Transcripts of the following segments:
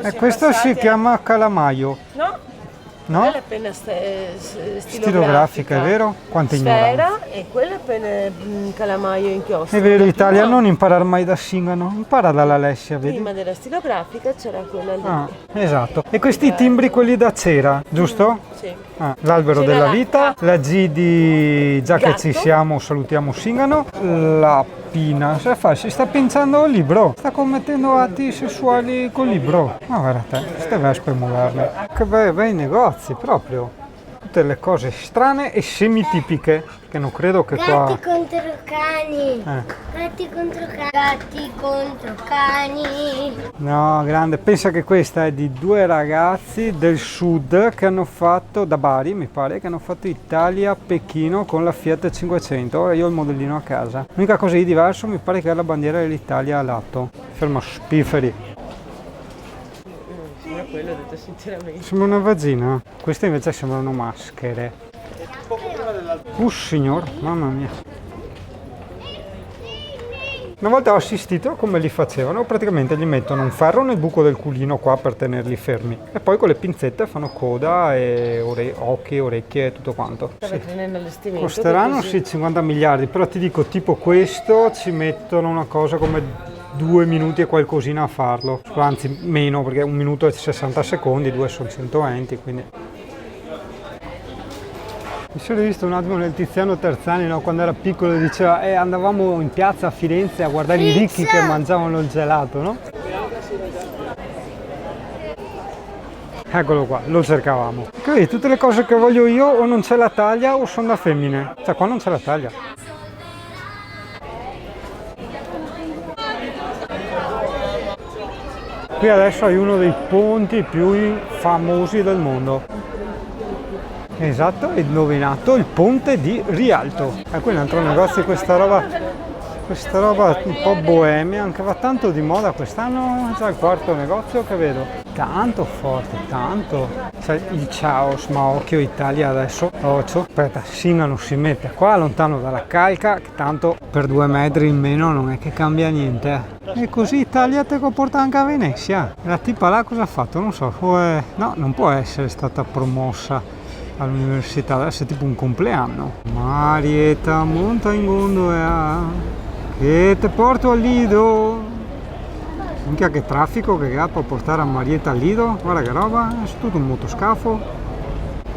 E questo si chiama calamaio, No? no? Quella è penna Stilografica, è vero? Quanta ignoranza. Sfera e quella è penna calamaio inchiostro. È vero, Italia, No, non imparare mai da Singano, impara dall'Alessia, vedi? prima della stilografica c'era quella lì. Ah, esatto. E questi timbri, quelli da cera, giusto? Sì. Ah, l'albero C'era della la vita, K. la G di già che Gatto. ci siamo, salutiamo Singano, la Pina, cosa fa? Si sta pinciando il libro, sta commettendo atti sessuali col libro. Ma guarda te, queste vespe moderne. Che bei negozi, proprio. Tutte le cose strane e semitipiche, che non credo che qua... Gatti contro cani. Gatti contro cani. Gatti contro cani. No, grande, pensa che questa è di due ragazzi del sud che hanno fatto, da Bari mi pare, che hanno fatto Italia-Pechino con la Fiat 500. Ora io ho il modellino a casa. L'unica cosa di diverso mi pare che è la bandiera dell'Italia a lato. Fermo spifferi. Sembra quello, ho detto sinceramente. Sembra una vagina. Queste invece sembrano maschere. Signor, mamma mia. Una volta ho assistito a come li facevano, praticamente gli mettono un ferro nel buco del culino qua per tenerli fermi e poi con le pinzette fanno coda e occhi, orecchie e tutto quanto. Sì. Allestimento. Costeranno sì 50 miliardi, però ti dico tipo questo ci mettono una cosa come 2 minuti e qualcosina a farlo, anzi meno perché 1 minuto e 60 secondi, 2 sono 120 quindi... Mi sono visto un attimo nel Tiziano Terzani, no? Quando era piccolo diceva andavamo in piazza a Firenze a guardare i ricchi che mangiavano il gelato, no? Eccolo qua, lo cercavamo. Quindi tutte le cose che voglio io o non c'è la taglia o sono da femmine. Cioè qua non c'è la taglia. Qui adesso hai uno dei ponti più famosi del mondo. Esatto, hai indovinato, il ponte di Rialto. E qui un altro negozio, questa roba un po' boemia, anche va tanto di moda quest'anno, è già il quarto negozio che vedo. Tanto forte, tanto. C'è il Chaos, ma occhio Italia adesso. Occhio, aspetta, Singano si mette qua lontano dalla calca, che tanto per 2 metri in meno non è che cambia niente. E così Italia te porta anche a Venezia. La tipa là cosa ha fatto? Non so, no, non può essere stata promossa all'università, adesso è tipo un compleanno. Marietta, monta in gondola che te porto al Lido. Minchia che traffico che gatto a portare a Marietta al Lido, guarda che roba, è tutto un motoscafo.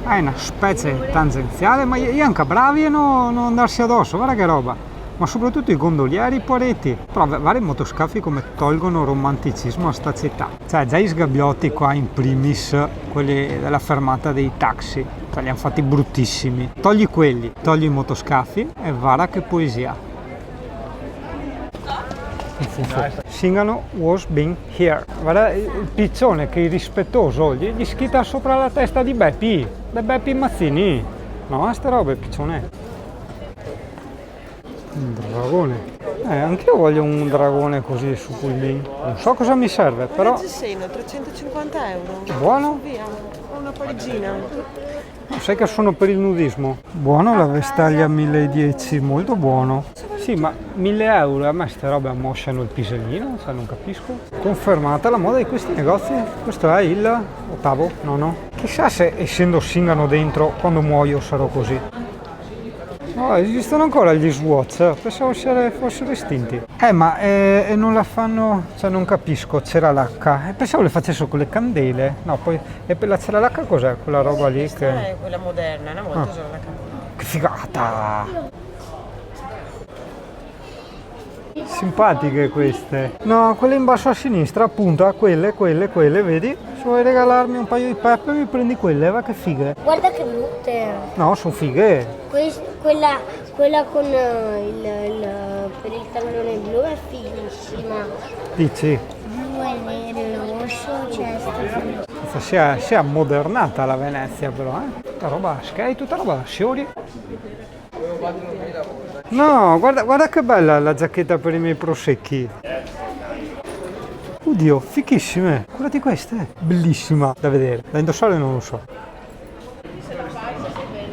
È una specie tangenziale, ma gli anche bravi a non andarsi addosso, guarda che roba. Ma soprattutto i gondolieri poretti. Però vari motoscafi come tolgono romanticismo a sta città. Cioè già i sgabbiotti qua in primis, quelli della fermata dei taxi, cioè li hanno fatti bruttissimi. Togli quelli, togli i motoscafi e vara che poesia. Singano was being here. Guarda il piccione che è irrispettoso, gli schita sopra la testa di Beppi, da Beppi Mazzini. No, sta roba è piccione. Un dragone. Anch'io voglio un dragone così su Pullman. Non so cosa mi serve, però... Reggiseno, 350 euro. Buono? Via, ho una parigina. Sai che sono per il nudismo. Buono la vestaglia 1010, molto buono. Sì, ma 1000 euro, a me ste robe ammosciano il pisellino, cioè non capisco. Confermata la moda di questi negozi. Questo è il 8º, nono. Chissà se essendo Singano dentro, quando muoio sarò così. No, esistono ancora gli Swatch, pensavo fossero estinti. Ma non la fanno, cioè non capisco, c'era l'H. Pensavo le facessero con le candele. No, poi c'era l'H cos'è? Quella roba lì Questa che... è quella moderna, una volta c'era la candela. Che figata! Simpatiche queste. No, quelle in basso a sinistra, appunto, quelle, vedi? Se vuoi regalarmi un paio di peppe mi prendi quelle, va che fighe. Guarda che brutte. No, sono fighe. Quella con per il tallone blu è fighissima. Dici? Blu e nero, rosso, c'è Si è ammodernata la Venezia però, Tutta roba skate, tutta roba da sciori. No, guarda che bella la giacchetta per i miei prosecchi. Oddio, fichissime. Guardate queste, bellissima da vedere. Da indossare non lo so.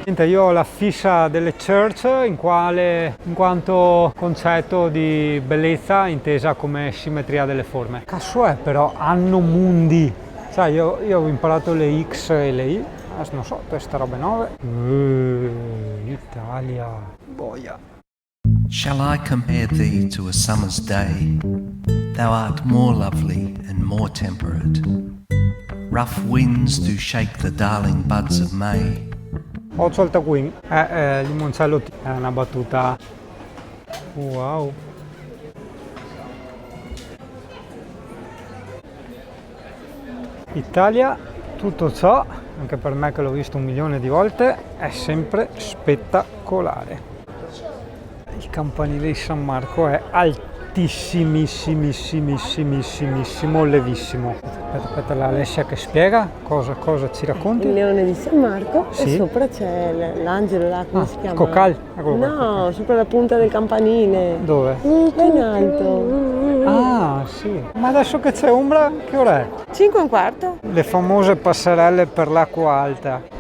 Niente, io ho la fissa delle church in quanto concetto di bellezza intesa come simmetria delle forme. Cazzo è però anno mundi. Sai, io ho imparato le X e le Y, adesso non so, queste robe nuove. Italia, boia. Shall I compare thee to a summer's day? Thou art more lovely and more temperate. Rough winds do shake the darling buds of May. Occhio al taccuin, limoncello è una battuta. Wow. Italia, tutto ciò, anche per me che l'ho visto 1 milione di volte, è sempre spettacolare. Il campanile di San Marco è altissimissimissimo, levissimo. Aspetta, l'Alessia che spiega cosa ci racconti? Il leone di San Marco Sì. e sopra c'è l'angelo là, come si chiama? Cocal? No, sopra la punta del campanile. Dove? Là in alto. Ah, sì. Ma adesso che c'è ombra, che ora è? 5:15. Le famose passerelle per l'acqua alta.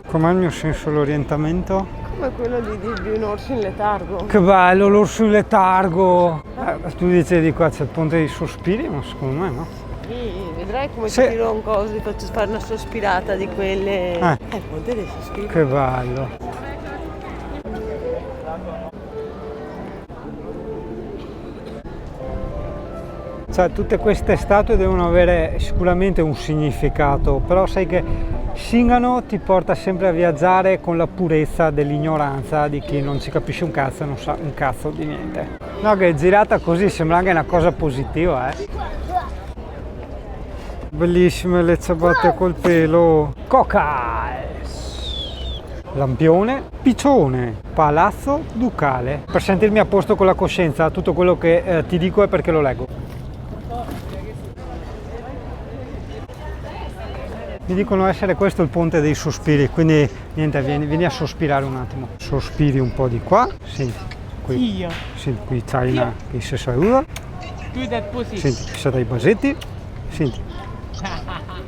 Com'è il mio senso dell'orientamento? Come quello di un orso in letargo. Che bello l'orso in letargo! Tu dici di qua c'è il ponte dei sospiri, ma secondo me no. Sì, vedrai come Sì. ti dirò un coso, ti faccio fare una sospirata di quelle. Il ponte dei sospiri. Che bello! Cioè, tutte queste statue devono avere sicuramente un significato, però sai che Singano ti porta sempre a viaggiare con la purezza dell'ignoranza di chi non ci capisce un cazzo e non sa un cazzo di niente. No, che girata così sembra anche una cosa positiva, Bellissime le ciabatte col pelo. Coca! Lampione, piccione, palazzo ducale. Per sentirmi a posto con la coscienza, tutto quello che ti dico è perché lo leggo. Mi dicono essere questo il ponte dei sospiri, quindi niente, vieni a sospirare un attimo. Sospiri un po' di qua, senti, qui, senti, qui c'hai una che si saluta, senti, ci sono dei basetti, senti,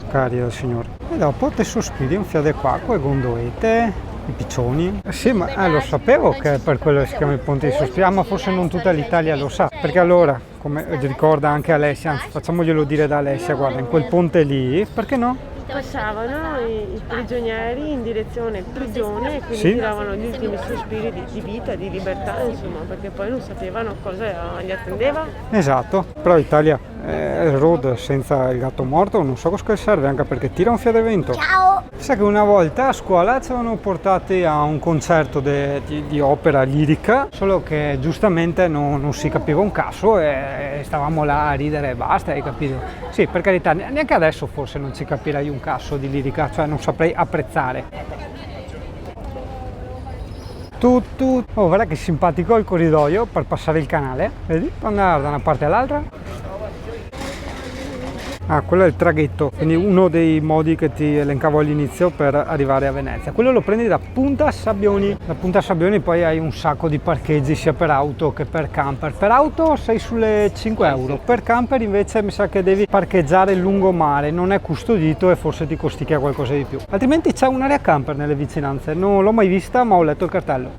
cari del Signore. E dopo te sospiri un fiade qua, con le gondolette, i piccioni. Sì, ma lo sapevo che è per quello che si chiama il ponte dei sospiri, ma forse non tutta l'Italia lo sa, perché allora, come ricorda anche Alessia, anzi facciamoglielo dire da Alessia, guarda, in quel ponte lì, perché no? Passavano i prigionieri in direzione prigione e quindi Sì. tiravano gli ultimi sospiri di vita, di libertà, insomma, perché poi non sapevano cosa gli attendeva. Esatto, però Italia il road senza il gatto morto non so cosa serve, anche perché tira un fiade vento. Ciao! Sai che una volta a scuola ci avevano portati a un concerto di opera lirica, solo che giustamente non si capiva un cazzo e stavamo là a ridere e basta, hai capito? Sì, per carità, neanche adesso forse non ci capirei un cazzo di lirica, cioè non saprei apprezzare. Oh, guarda che simpatico il corridoio per passare il canale, vedi? Puoi andare da una parte all'altra. Ah, quello è il traghetto, quindi uno dei modi che ti elencavo all'inizio per arrivare a Venezia. Quello lo prendi da Punta Sabbioni. Da Punta Sabbioni poi hai un sacco di parcheggi sia per auto che per camper. Per auto sei sulle 5 euro, per camper invece mi sa che devi parcheggiare lungomare, non è custodito e forse ti costicchia qualcosa di più. Altrimenti c'è un'area camper nelle vicinanze, non l'ho mai vista ma ho letto il cartello.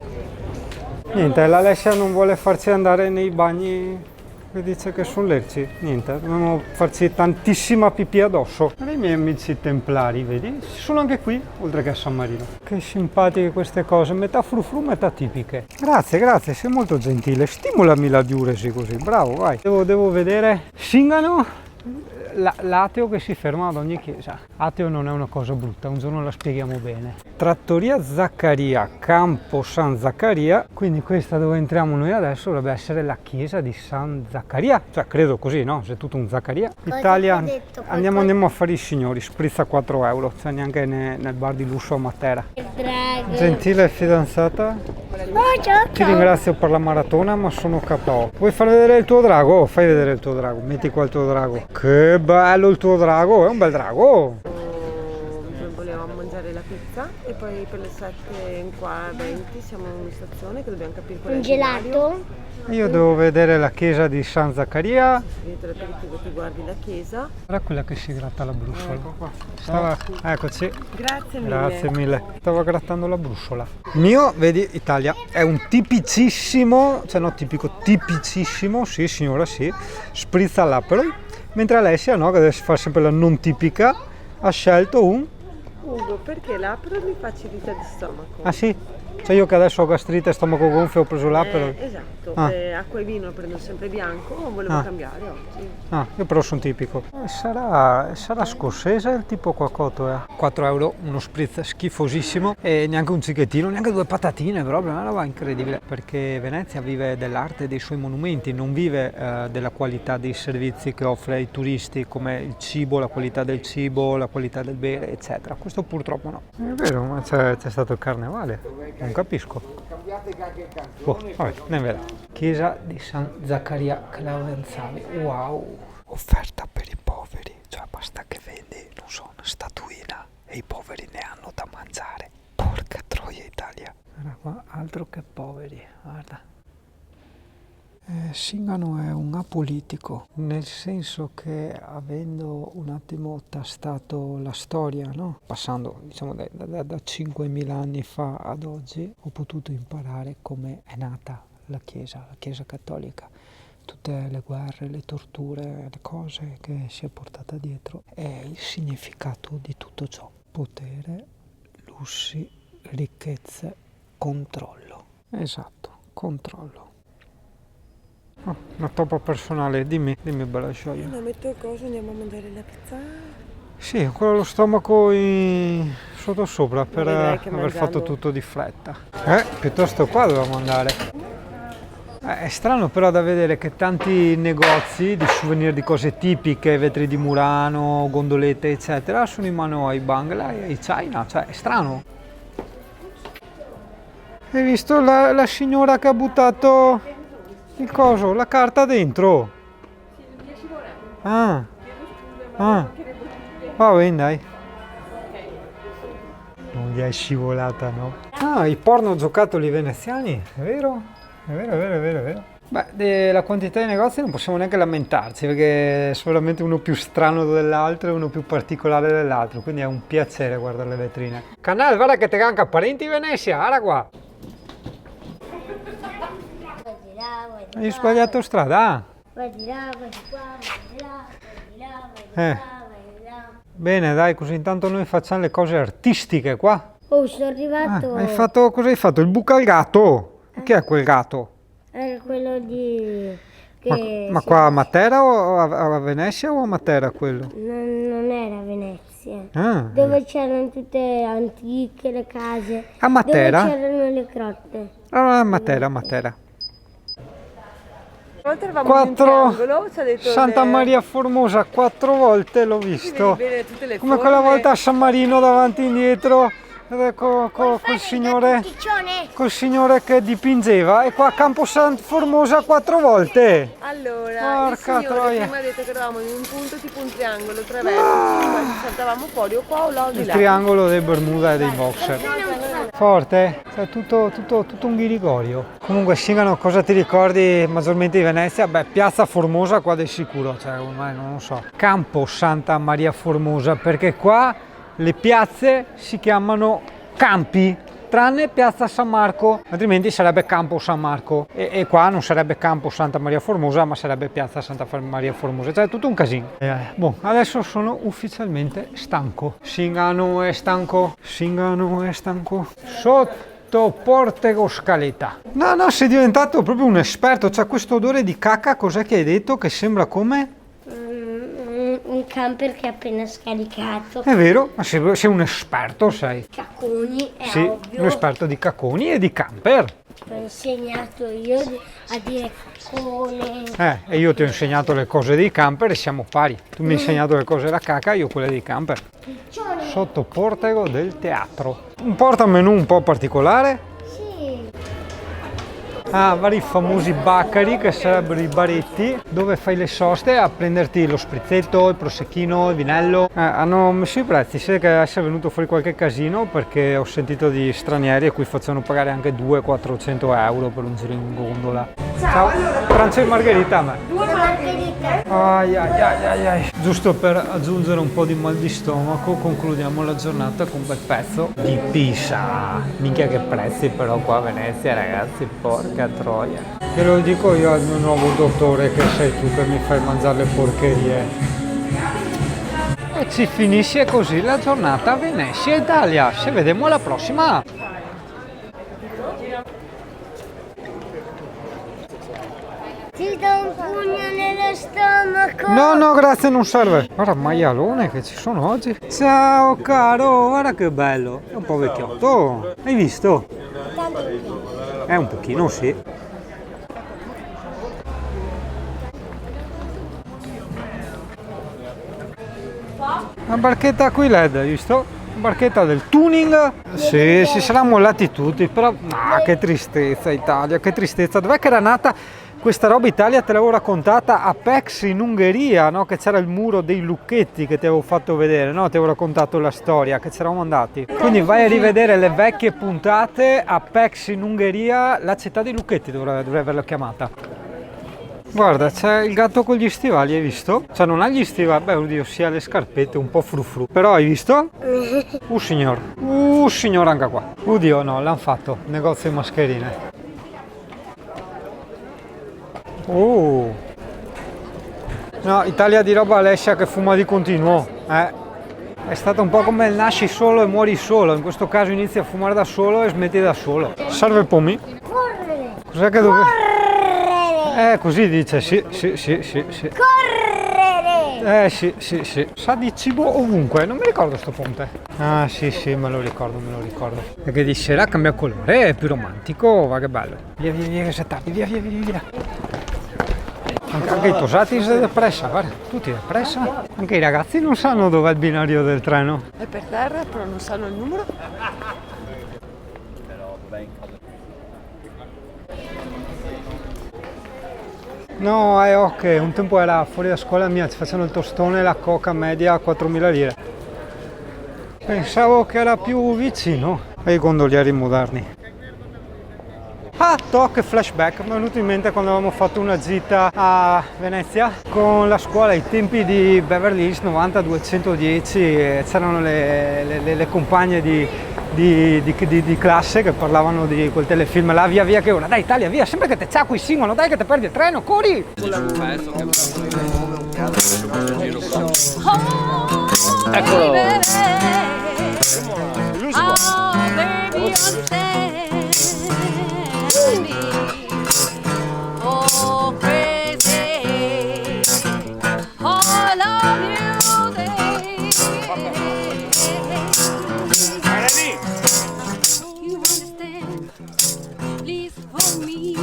Niente, l'Alessia non vuole farci andare nei bagni. Che dice che sono lerci, niente, dobbiamo farci tantissima pipì addosso. I miei amici templari, vedi, ci sono anche qui, oltre che a San Marino. Che simpatiche queste cose, metà frufru, metà tipiche. Grazie, sei molto gentile, stimolami la diuresi così, bravo, vai. Devo vedere Singano, l'ateo che si ferma ad ogni chiesa. Ateo non è una cosa brutta, un giorno la spieghiamo bene. Trattoria Zaccaria, Campo San Zaccaria, quindi questa dove entriamo noi adesso dovrebbe essere la chiesa di San Zaccaria, cioè credo così, no? C'è tutto un Zaccaria. Italia, andiamo a fare i signori, sprizza 4 euro, cioè neanche nel bar di lusso a Matera. Il drago. Gentile fidanzata, Oh, ciao, ti ringrazio per la maratona ma sono KO. Vuoi far vedere il tuo drago? Oh, fai vedere il tuo drago, metti qua il tuo drago. Che bello il tuo drago, è un bel drago. Volevamo mangiare la pizza e poi per le 7:20 siamo in stazione che dobbiamo capire qual è Un il binario. gelato? Io devo vedere la chiesa di San Zaccaria. Finito l'aperitivo ti guardi la chiesa. Era quella che si gratta la brussola. Ecco qua. Eccoci. Grazie mille. Grazie mille. Stavo grattando la brussola. Il mio, vedi, Italia, è un tipicissimo, cioè no tipico, tipicissimo, sì signora sì, spritz all'Aperol, mentre Alessia, no, che deve fare sempre la non tipica, ha scelto un... Ugo, perché l'Aperol mi fa acidità di stomaco. Ah sì? Cioè io che adesso ho gastrite e stomaco gonfio ho preso l'Aperol. Esatto, Ah. Acqua e vino prendo sempre bianco, volevo cambiare oggi. Ah, io però sono tipico. Sarà scozzese il tipo qua coto, 4 euro, uno spritz schifosissimo e neanche un cicchettino, neanche 2 patatine proprio, una roba incredibile. Perché Venezia vive dell'arte dei suoi monumenti, non vive della qualità dei servizi che offre ai turisti come il cibo, la qualità del cibo, la qualità del bere, eccetera. Questo purtroppo no. È vero, ma c'è stato il carnevale, non capisco. Boh, vabbè, ne vedrà. Chiesa di San Zaccaria Claudenzavi, wow! Offerta per i poveri, cioè basta che vendi, non so, una statuina e i poveri ne hanno da mangiare. Porca troia Italia! Guarda qua, altro che poveri, guarda. Singano è un apolitico, nel senso che avendo un attimo tastato la storia, no? Passando diciamo da 5.000 anni fa ad oggi, ho potuto imparare come è nata la Chiesa cattolica, tutte le guerre, le torture, le cose che si è portata dietro e il significato di tutto ciò: potere, lussi, ricchezze, controllo. Esatto, controllo. Oh, una toppa personale, dimmi bella gioia. No, metto il coso, andiamo a mangiare la pizza. Sì, ho quello allo stomaco sotto sopra per Vedrai che aver mangiando. fatto tutto di fretta. Piuttosto qua dovevamo andare. È strano però da vedere che tanti negozi di souvenir di cose tipiche, vetri di Murano, gondolette eccetera, sono in mano ai Bangla e ai China, cioè è strano. Hai visto la signora che ha buttato il coso, la carta dentro? Va bene dai. Non gli è scivolata, no? Ah, i porno giocattoli veneziani, è vero? È vero. Beh, della quantità di negozi non possiamo neanche lamentarci, perché è sicuramente uno più strano dell'altro e uno più particolare dell'altro, quindi è un piacere guardare le vetrine. Canale, guarda che te anche parenti in Venezia, guarda qua. Hai sbagliato strada? Vai di là, vai di qua, vai di là, vai di là, vai di là. Bene, dai, così intanto noi facciamo le cose artistiche qua. Oh, sono arrivato. Cosa hai fatto? Il buco al gatto? Che è quel gatto? Era quello di... Ma qua a Matera o a Venezia o a Matera quello? Non era Venezia. Ah, Dove c'erano tutte antiche le case. a Matera? Dove c'erano le grotte. Allora a Matera. Una volta eravamo in un triangolo, ci ha detto Santa Maria Formosa 4 volte l'ho visto. Vedi bene tutte le Come forme. quella volta a San Marino davanti e indietro col signore che dipingeva, e qua a Campo San Formosa 4 volte. Allora, Porca il signore troia. prima ha detto che eravamo in un punto tipo un triangolo, tre vertici, saltavamo fuori o qua o là o di Il là. triangolo dei Bermuda e dei boxer. Forte? Cioè tutto un ghirigorio. Comunque Singano, cosa ti ricordi maggiormente di Venezia? Beh, Piazza Formosa qua di sicuro, cioè ormai non lo so. Campo Santa Maria Formosa, perché qua le piazze si chiamano campi, tranne Piazza San Marco, altrimenti sarebbe Campo San Marco e qua non sarebbe Campo Santa Maria Formosa, ma sarebbe Piazza Santa Maria Formosa, cioè è tutto un casino. Boh, adesso sono ufficialmente stanco. Singano è stanco. Sotto Portego Scaletta. No, sei diventato proprio un esperto, c'è questo odore di cacca, cos'è che hai detto? Che sembra come? Un camper che è appena scaricato. È vero, ma sei un esperto, sei. Cacconi, è Sì, ovvio. un esperto di cacconi e di camper. Ho insegnato io a dire caccone. E io ti ho insegnato le cose dei camper e siamo pari. Tu mi hai insegnato le cose della cacca, io quelle dei camper. Piccione. Sotto Portego del teatro. Un portamenù un po' particolare. Sì. vari famosi baccari che sarebbero i baretti dove fai le soste a prenderti lo sprizzetto, il prosecchino, il vinello. Hanno messo i prezzi, si vede che adesso è venuto fuori qualche casino perché ho sentito di stranieri a cui facevano pagare anche 200-400 euro per un giro in gondola. Ciao, pranzo di margherita a me. 2 margherite. Ai. Giusto per aggiungere un po' di mal di stomaco concludiamo la giornata con un bel pezzo di pizza. Minchia che prezzi però qua a Venezia, ragazzi, porca troia. Te lo dico io al mio nuovo dottore che sei tu che mi fai mangiare le porcherie. E ci finisce così la giornata a Venezia, Italia. Ci vediamo alla prossima. Ti do un pugno nello stomaco. No, grazie, non serve. Guarda, maialone che ci sono oggi. Ciao caro, guarda che bello. È un po' vecchiotto. Hai visto? È un pochino, sì. Una barchetta qui LED, hai visto? Una barchetta del tuning. Sì, si saranno mollati tutti, però che tristezza Italia, che tristezza. Dov'è che era nata questa roba Italia? Te l'avevo raccontata a Pécs in Ungheria, no? Che c'era il muro dei lucchetti che ti avevo fatto vedere, no? Ti avevo raccontato la storia, che c'eravamo andati. Quindi vai a rivedere le vecchie puntate a Pécs in Ungheria, la città dei lucchetti dovrei averla chiamata. Guarda, c'è il gatto con gli stivali, hai visto? Cioè non ha gli stivali, beh oddio, si ha le scarpette un po' frufru. Però hai visto? Signor anche qua. Oddio no, l'hanno fatto, negozio di mascherine. Oh. No, Italia di roba Alessia che fuma di continuo. È stato un po' come il nasci solo e muori solo. In questo caso inizi a fumare da solo e smetti da solo. Serve pommi? Correre. Cos'è che dove... Correre. Così dice, sì. Correre. Sì. Sa di cibo ovunque, non mi ricordo sto ponte. Ah, sì, me lo ricordo. Perché di sera cambia colore, è più romantico, va che bello. Via, che sei tardi, via. Anche i tosati sono depressa, guarda, tutti depressa. Anche i ragazzi non sanno dov'è il binario del treno. È per terra, però non sanno il numero. No, è ok, un tempo era fuori da scuola mia, ci facevano il tostone e la coca media a 4.000 lire. Pensavo che era più vicino ai gondolieri moderni. Ah, che flashback, mi è venuto in mente quando avevamo fatto una gita a Venezia con la scuola ai tempi di Beverly Hills 90-210, c'erano le compagne di classe che parlavano di quel telefilm là, via che ora, dai Italia via, sempre che te ciacqui singono, dai che te perdi il treno, corri! Eccolo! Oh, crazy, all of you day. You understand, please for me.